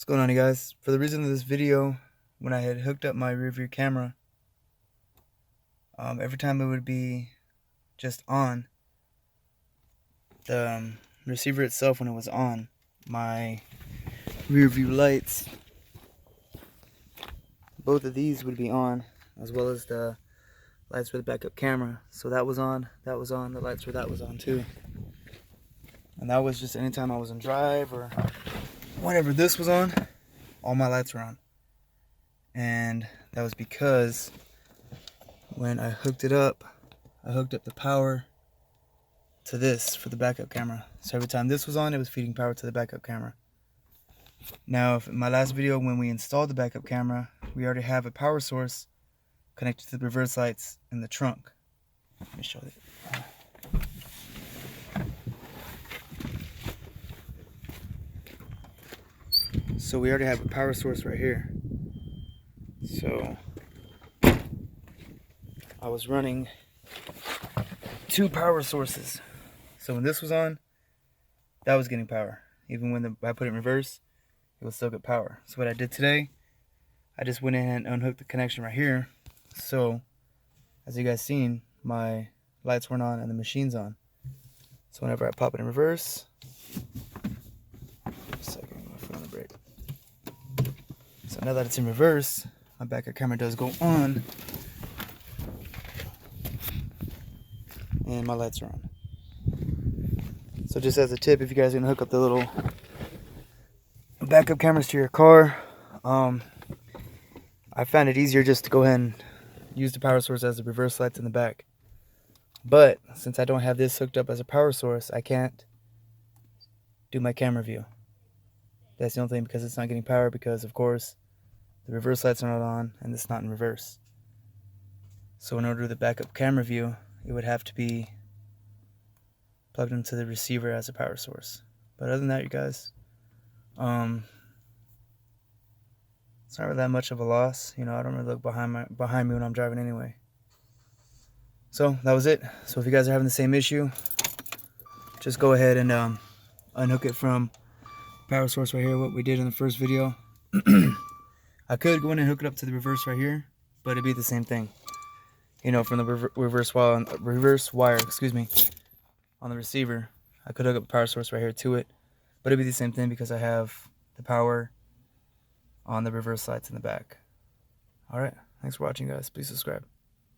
What's going on, you guys? For the reason of this video, when I had hooked up my rear view camera, every time it would be just on, the receiver itself, when it was on, my rear view lights, both of these would be on, as well as the lights for the backup camera. So that was on, the lights for that was on too. And that was just anytime I was in drive or whenever this was on, all my lights were on. And that was because when I hooked it up, I hooked up the power to this for the backup camera. So every time this was on, it was feeding power to the backup camera. Now, in my last video, when we installed the backup camera, we already have a power source connected to the reverse lights in the trunk. Let me show you. So we already have a power source right here. So I was running two power sources. So when this was on, that was getting power. Even when I put it in reverse, it would still get power. So what I did today, I just went in and unhooked the connection right here. So as you guys seen, my lights weren't on and the machine's on. So whenever I pop it in reverse, my foot on the brake. So now that it's in reverse, my backup camera does go on, and my lights are on. So just as a tip, if you guys are gonna hook up the little backup cameras to your car, I found it easier just to go ahead and use the power source as the reverse lights in the back. But since I don't have this hooked up as a power source, I can't do my camera view. That's the only thing, because it's not getting power, because of course the reverse lights are not on and it's not in reverse. So in order to do the backup camera view, it would have to be plugged into the receiver as a power source. But other than that, you guys, it's not really that much of a loss. You know, I don't really look behind me when I'm driving anyway. So that was it. So if you guys are having the same issue, just go ahead and unhook it from power source right here, what we did in the first video. I could go in and hook it up to the reverse right here, but it'd be the same thing. You know, from the reverse wire, on the receiver, I could hook up a power source right here to it, but it'd be the same thing because I have the power on the reverse lights in the back. Alright, thanks for watching, guys. Please subscribe.